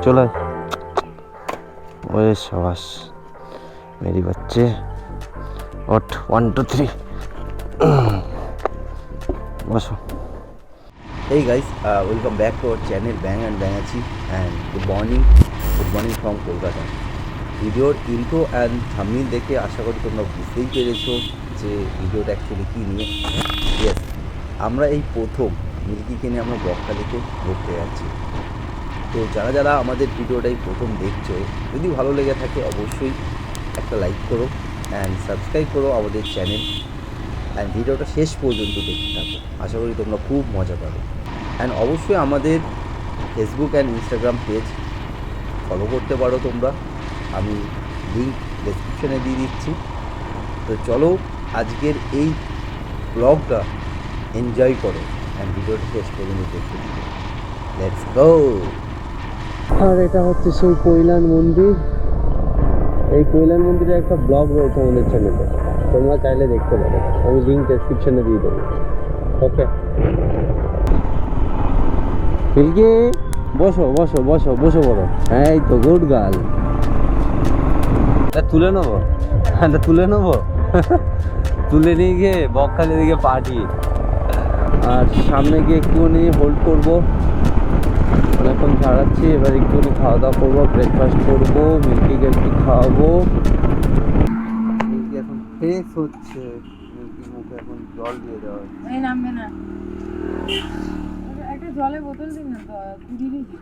चलो ओए शाबाश मेरी बच्चे उठ 1 2 3 बसो। Hey guys, welcome back to our channel Bang and Bangachi and good morning from Kolkata. ভিডিওর ইন্ট্রো অ্যান্ড থাম্বনেল দেখে আশা করি তোমরা বুঝতেই পেরেছো যে ভিডিওটা অ্যাকচুয়ালি কী নিয়ে। ইয়েস, আমরা এই প্রথম মিল্কিকে নিয়ে আমরা বকখালিতে ঘুরতে যাচ্ছি। তো যারা যারা আমাদের ভিডিওটাই প্রথম দেখছো, যদি ভালো লেগে থাকে অবশ্যই একটা লাইক করো অ্যান্ড সাবস্ক্রাইব করো আমাদের চ্যানেল অ্যান্ড ভিডিওটা শেষ পর্যন্ত দেখতে থাকো। আশা করি তোমরা খুব মজা পাবে অ্যান্ড অবশ্যই আমাদের Facebook and Instagram page follow করতে পারো তোমরা, আমি লিঙ্ক ডেসক্রিপশনে দিয়ে দিচ্ছি। তো চলো আজকের এই ব্লগটা এনজয় করো অ্যান্ড ভিডিওটা শেষ পর্যন্ত দেখতে থাকো। Let's go. আর এটা হচ্ছে সেই কৈলান মন্দির। এই কৈলান মন্দিরে একটা ব্লগ রয়েছে আমাদের চ্যানেলে, তোমরা চাইলে দেখতে পারো, আমি লিঙ্ক ডেসক্রিপশনে দিয়ে দেবো। ওকে মিল্কি বসো বসো বসো বসে পড়ো। এই তো গুড গার্ল। তুলে নেবো, তুলে নেবো তুলে নিয়ে গিয়ে বকখালি দিকে পাঠিয়ে আর সামনে গিয়ে একটুখানি হোল্ড করবো। অনেকক্ষণ ছাড়াচ্ছি, এবার একটুখানি খাওয়া দাওয়া করবো, ব্রেকফাস্ট করবো, মিল্কিকে একটু খাওয়াবো। মিল্কি এখন ফ্রেশ হচ্ছে, মিল্কির মুখে এখন জল দিয়ে দেওয়া হচ্ছে। এই নামবে না, একটা জলের বোতল দিন না, 20 লিটার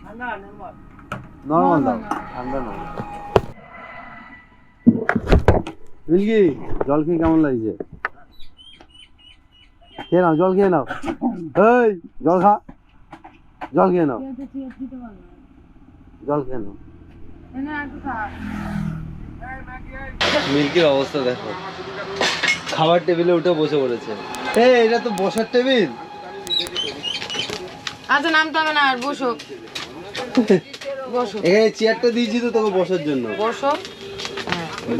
ঠান্ডা নরমাল দাও, ঠান্ডা নয়। মিল্কি জল খেয়ে কেমন লাগছে? খেয়ে নাও, জল খেয়ে নাও। এই জল খা, জল খেয়ে নাও, জল খেয়ে নাও। মিল্কির অবস্থা দেখো, খাবার টেবিলে উঠে বসে পড়েছে। এই এটা তো বসার টেবিল। আচ্ছা নামতে হবে না, আর বসো বসো। এখানে চেয়ারটা দিয়েছি তো তোকে বসার জন্য, বসো।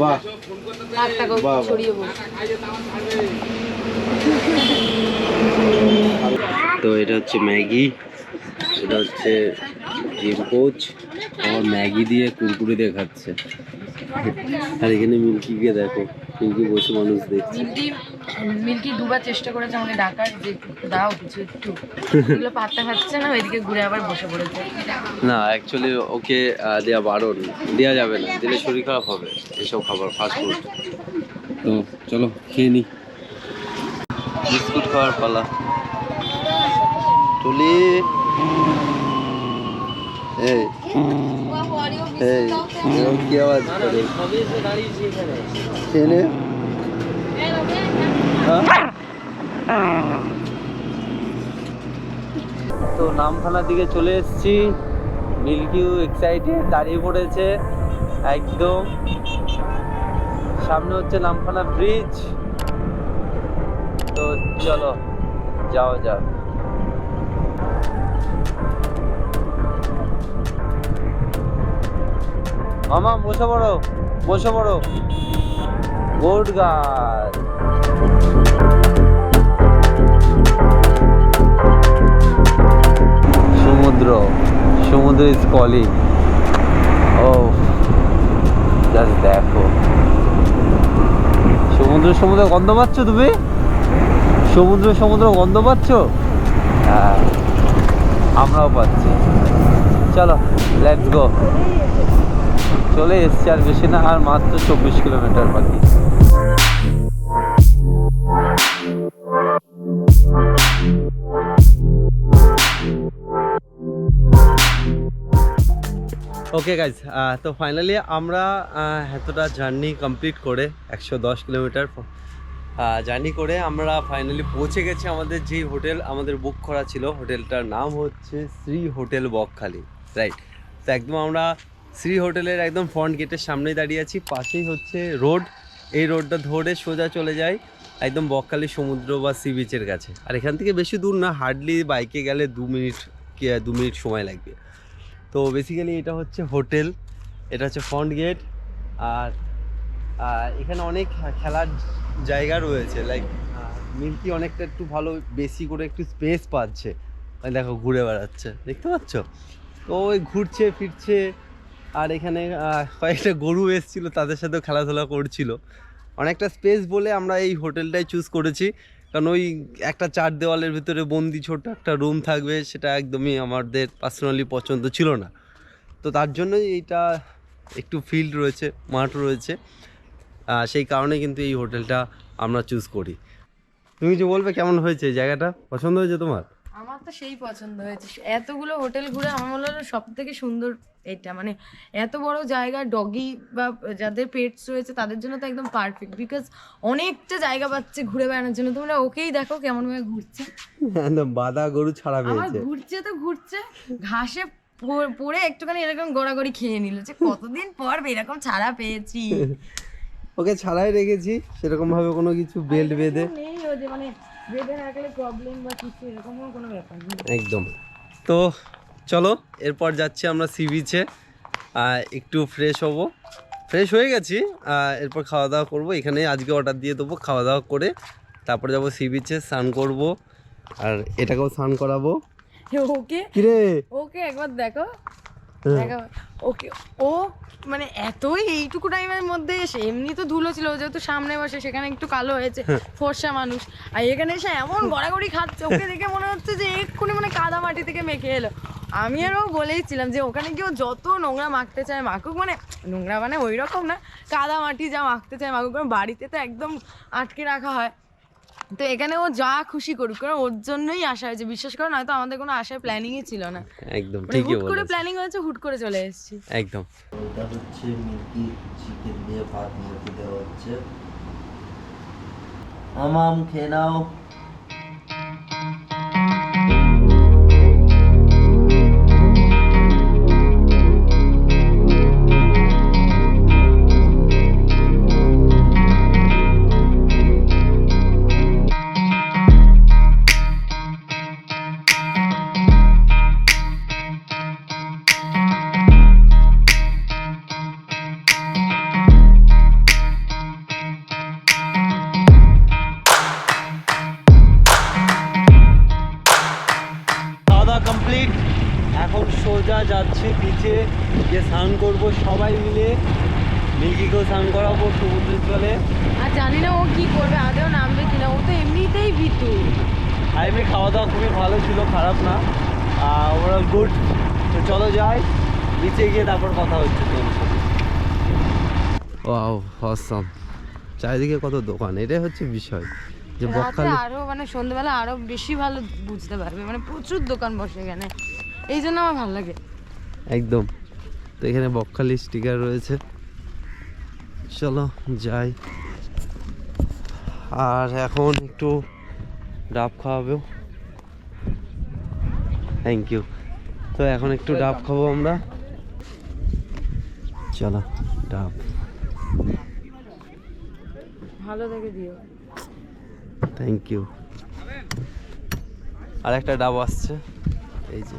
বাহ বাহ, ছড়িয়ে বসো। তো এটা হচ্ছে ম্যাগি, এটা হচ্ছে জিম কোচ, আমার ম্যাগি দিয়ে কুরকুরে দিয়ে খাচ্ছে। আর এখানে মিল্কিকে দেখো, মিল্কি বসে মানুষ দেখছে। মিল্কি দুবার চেষ্টা করেছে আমাকে ডাকার, যে দাও কিছু একটু, এগুলো পাত্তা খাচ্ছে না, ওইদিকে ঘুরে আবার বসে পড়েছে। না অ্যাকচুয়ালি ওকে দেওয়া বারণ, দেওয়া যাবে না, দিলে শরীর খারাপ হবে এসব খাবার, ফাস্টফুড। তো চলো খেয়ে নি, বিস্কুট খাওয়ার পালা। টুলি এই এই এরকম কি আওয়াজ করে? খেয়ে নে। তো নামখানার দিকে চলে এসেছি, মিল্কিও এক্সাইটেড দাঁড়িয়ে পড়েছে একদম। সামনে হচ্ছে নামখানা ব্রিজ। তো চলো যাও যাক। মামা বসে পড়ো, বসে পড়ো, গুড গার্ল। সমুদ্র, সমুদ্র ইজ কলিং। ও জাস্ট দেখো, সমুদ্র সমুদ্র গন্ধ পাচ্ছ তুমি? সমুদ্র সমুদ্র গন্ধ পাচ্ছ? হ্যাঁ আমরাও পাচ্ছি। চলো লেটস গো। চলে এসছি, আর বেশি না, আর মাত্র 24 কিলোমিটার বাকি। ওকে গাইজ, তো ফাইনালি আমরা এতটা জার্নি কমপ্লিট করে 110 কিলোমিটার জার্নি করে আমরা ফাইনালি পৌঁছে গেছি আমাদের যেই হোটেল আমাদের বুক করা ছিল। হোটেলটার নাম হচ্ছে শ্রী হোটেল বকখালি, রাইট। তো একদম আমরা শ্রী হোটেলের একদম ফ্রন্ট গেটের সামনেই দাঁড়িয়ে আছি, পাশেই হচ্ছে রোড। এই রোডটা ধরে সোজা চলে যায় একদম বকখালি সমুদ্র বা সি বিচের কাছে। আর এখান থেকে বেশি দূর না, হার্ডলি বাইকে গেলে 2 মিনিট সময় লাগবে। তো বেসিক্যালি এটা হচ্ছে হোটেল, এটা হচ্ছে ফ্রন্ট গেট। আর এখানে অনেক খেলার জায়গা রয়েছে, লাইক মিল্কি অনেকটা একটু ভালো বেশি করে একটু স্পেস পাচ্ছে, দেখো ঘুরে বেড়াচ্ছে, দেখতে পাচ্ছ। তো তো ওই ঘুরছে ফিরছে, আর এখানে কয়েকটা গরু এসেছিলো, তাদের সাথেও খেলাধুলা করছিল। অনেকটা স্পেস বলে আমরা এই হোটেলটাই চুজ করেছি, কারণ ওই একটা 4 দেওয়ালের ভিতরে বন্দি ছোট একটা রুম থাকবে, সেটা একদমই আমাদের পার্সোনালি পছন্দ ছিল না। তো তার জন্যই এইটা একটু ফিল্ড রয়েছে, মাঠ রয়েছে, সেই কারণে কিন্তু এই হোটেলটা আমরা চুজ করি। তুমি যে বলবে কেমন হয়েছে জায়গাটা, পছন্দ হয়েছে তোমার? আমার তো সেই পছন্দ হয়েছে। এতগুলো হোটেল ঘুরে আমার মনে হলো সব থেকে সুন্দর এটা, মানে এত বড় জায়গা, ডগি বা যাদের পেটস রয়েছে তাদের জন্য তো একদম পারফেক্ট, বিকজ অনেকটা জায়গা পাচ্ছে ঘুরে বেড়ানোর জন্য। তোমরা ওকেই দেখো কেমন ভাবে ঘুরছে, একদম বাঁধা গরু ছাড়া আমার পেয়েছে। ঘুরছে তো ঘুরছে, ঘাসে পড়ে একটুখানি এরকম গড়াগড়ি খেয়ে নিল, যে কতদিন পর এরকম ছাড়া পেয়েছি। ওকে ছাড়াই রেখেছি, সেরকম ভাবে কোনো কিছু বেল্ট বেঁধে নেই ও যে মানে বেঁধে রাখলে প্রবলেম বা কিছু এরকমও কোনো ব্যাপার নেই। একদম। তো চলো এরপর যাচ্ছি আমরা সি বিচে, একটু ফ্রেশ হব। ফ্রেশ হয়ে গেছি, এরপর খাওয়া দাওয়া করবো। এখানে আজকে অর্ডার দিয়ে দেবো, খাওয়া দাওয়া করে তারপরে যাবো সি বিচে, স্নান করবো, আর এটাকেও স্নান করাবো। ওকে কিরে ওকে একবার দেখো, দেখো ওকে, ও মানে এতই এইটুকু টাইমের মধ্যে এসে, এমনি তো ধুলো ছিল, ও যেহেতু সামনে বসে সেখানে একটু কালো হয়েছে, ফর্সা মানুষ, আর এখানে এসে এমন গড়াগড়ি খাচ্ছে, ওকে দেখে মনে হচ্ছে যে এক্ষুনি মানে কাদা মাটি থেকে মেখে এলো। আমি আরও বলেইছিলাম যে ওখানে গিয়ে যত নোংরা মাখতে চায় মাখুক, মানে নোংরা মানে ওই রকম না, কাদা মাটি যা মাখতে চায় মাখুক, কারণ বাড়িতে তো একদম আটকে রাখা হয়, তো এখানে ও যা খুশি করুক, কারণ ওর জন্যই আসা হয়েছে। বিশ্বাস করো, নয়তো আমাদের কোনো আসার প্ল্যানিংই ছিল না, একদম মানে ঠিকই হুট করে বলেছ, প্ল্যানিং হয়েছে, হুট করে চলে এসেছি। একদম। এটা হচ্ছে মিল্কি চিকেন দিয়ে ভাত মুরগি দেওয়া হচ্ছে। আম খেয়ে নাও। খাওয়া দাওয়া কমপ্লিট, এখন সোজা যাচ্ছি বিচে, গিয়ে স্নান করবো সবাই মিলে। মিল্কিকেও স্নান করাবো সমুদ্রের জলে। আর জানি না ও কি করবে, আদেও নামবে কিনা, ও তো এমনিতেই ভীতু। আর এমনি খাওয়া দাওয়া খুবই ভালো ছিল, খারাপ না, ওভারঅল গুড। তো চলো যাই, বিচে গিয়ে তারপর কথা হচ্ছে তোমার সাথে। ওয়াও অসাম, চারিদিকে কত দোকান, এটাই হচ্ছে বিষয় যে রাতে বকখালি। আরো মানে সন্ধ্যেবেলা আরো বেশি ভালো বুঝতে পারবে, মানে প্রচুর দোকান বসে এখানে, এই জন্য আমার ভালো লাগে। একদম। তো এখানে বকখালি স্টিকার রয়েছে, চলো যাই। আর এখন একটু ডাব খাওয়াবো, থ্যাংক ইউ। তো এখন একটু ডাব খাবো আমরা, চলো ডাব। ভালো দেখে দিও। Thank you. আর একটা ডাব আসছে, এই যে।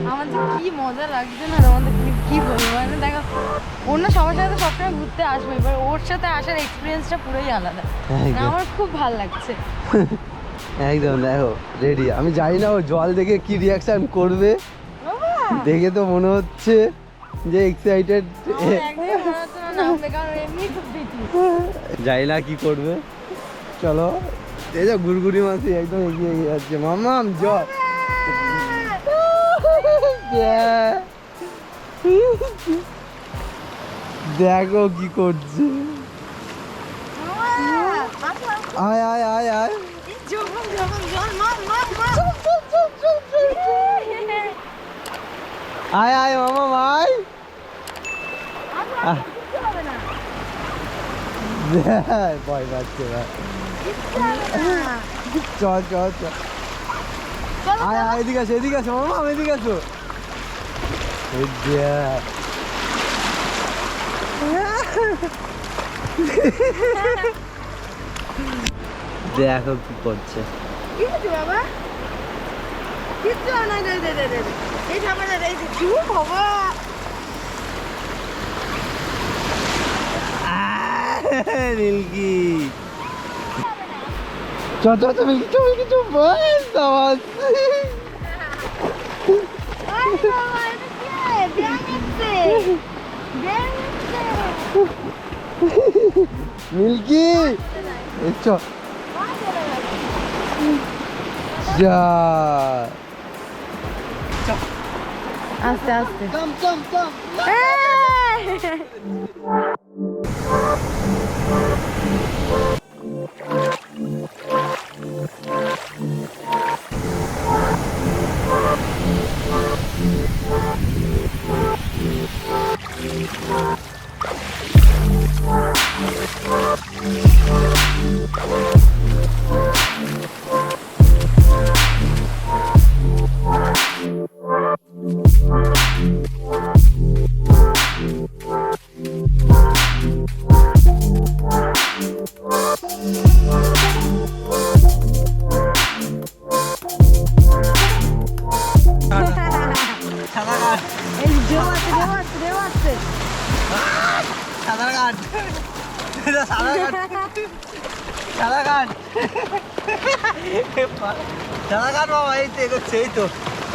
আমার যে কি মজা লাগছে না তোমাদের, কি বলবো, মানে দেখো অন্য সবার সাথে সবসময় ঘুরতে আসবো, এবার ওর সাথে আসার এক্সপিরিয়েন্সটা পুরোই আলাদা, না আমার খুব ভালো লাগছে। একদম দেখো রেডি, আমি জানি না ও জল দেখে কি রিয়াকশন করবে, দেখে তো মনে হচ্ছে যে এক্সাইটেড, জানি না কি করবে। চলো এই যে গুড়গুড়ি মাসি একদম এগিয়ে এগিয়ে যাচ্ছে, মামাম জল। দেখো কি করছে, আয় আয় আয় আয়, আয় আয় মামা আয়। ভয় পাচ্ছে, চল চল চল, আয় আয় এদিকে আসো, এদিকে আসো মামা, এদিকে আসো। দেখো কি করছে, বাবা কিচ্ছু না, এই বাবা মিল্কি চল মিল্কি চল বাস আওয়াজ মিল্কি চল যা আস্তে আস্তে এই ঢেউ আসছে সাদাঘাট বাবা এই তো এগোচ্ছে এগোচ্ছে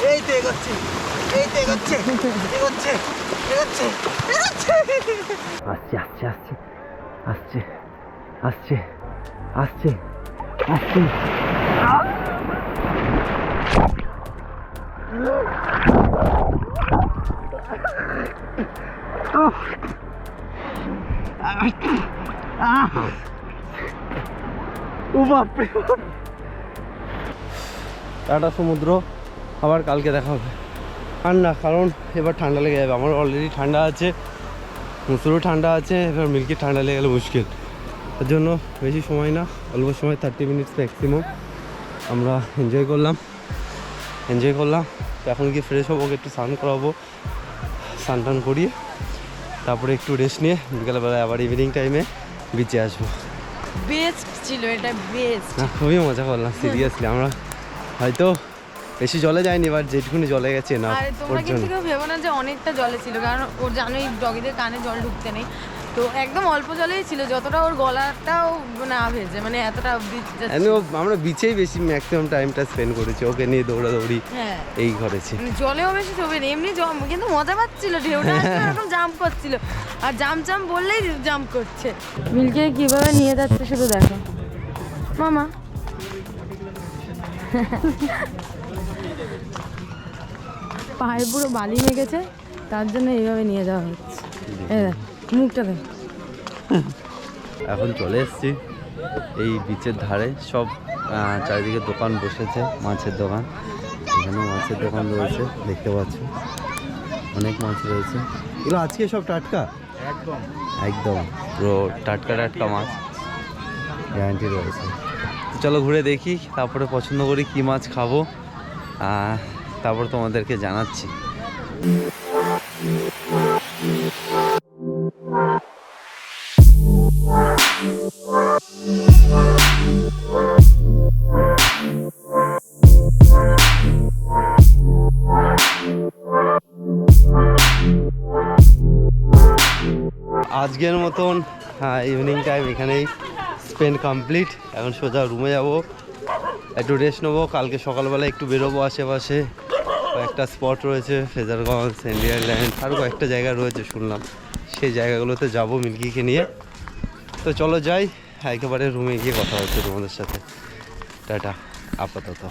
আসছে টাটা সমুদ্র, আবার কালকে দেখা হবে। আর না, কারণ এবার ঠান্ডা লেগে যাবে। আমার অলরেডি ঠান্ডা আছে, মুসুরও ঠান্ডা আছে, এবার মিল্কির ঠান্ডা লেগে গেলে মুশকিল। তার জন্য বেশি সময় না, অল্প সময় 30 মিনিটস ম্যাক্সিমাম আমরা এনজয় করলাম। তো এখন গিয়ে ফ্রেশ হবো, ওকে একটু স্নান করাবো, স্নান টান করিয়ে তারপরে একটু রেস্ট নিয়ে বিকালবেলায় আবার ইভিনিং টাইমে বিচে আসবো। বেস্ট ছিল এটা, বেস্ট। না, খুবই মজা করলাম সিরিয়াসলি। আমরা হয়তো বেশি জলে যায়নি, এবার যেটুকুনি জলে গেছে না। আর তোমরা কিন্তু কেউ ভেবো না যে অনেকটা জলে ছিল, কারণ ওর জানোই ডগিদের কানে জল ঢুকতে নেই, তো একদম অল্প জলেই ছিল, যতটা ওর গলাটাও না ভেজে, মানে এতটা অবধি যাচ্ছে। আমরা বিচেই বেশি ম্যাক্সিমাম টাইমটা স্পেন্ড করেছি, ওকে নিয়ে দৌড়াদৌড়ি হ্যাঁ এই করেছি। জলেও বেশি ছবি নেই, এমনি কিন্তু মজা পাচ্ছিল, ঢেউটা আসছিল, এরকম জাম্প করছিল, আর জাম্প বললেই জাম্প করছে। মিল্কে কিভাবে নিয়ে যাচ্ছে শুধু দেখো মামা। পায়ে পুরো বালি লেগেছে, তার জন্য এইভাবে নিয়ে যাওয়া হচ্ছে। মুখটা দেখ। এখন চলে এসেছি এই বিচের ধারে, সব চারিদিকে দোকান বসেছে, মাছের দোকান। এখানেও মাছের দোকান রয়েছে, দেখতে পাচ্ছ অনেক মাছ রয়েছে। এগুলো আজকে সব টাটকা, একদম পুরো টাটকা মাছ গ্যারান্টি রয়েছে। তো চলো ঘুরে দেখি, তারপরে পছন্দ করি কি মাছ খাবো, তারপর তোমাদেরকে জানাচ্ছি। আজকের মতন ইভিনিং টাইম এখানেই স্পেন্ড কমপ্লিট। এখন সোজা রুমে যাব, একটু রেস্ট নেবো। কালকে সকালবেলা একটু বেরোবো, আশেপাশে কয়েকটা স্পট রয়েছে, ফ্রেজারগঞ্জ, সেন্ডি আইল্যান্ড, আরও কয়েকটা জায়গা রয়েছে শুনলাম, সেই জায়গাগুলোতে যাব মিল্কিকে নিয়ে। তো চলো যাই, একেবারে রুমে গিয়ে কথা হচ্ছে তোমাদের সাথে। টাটা আপাতত।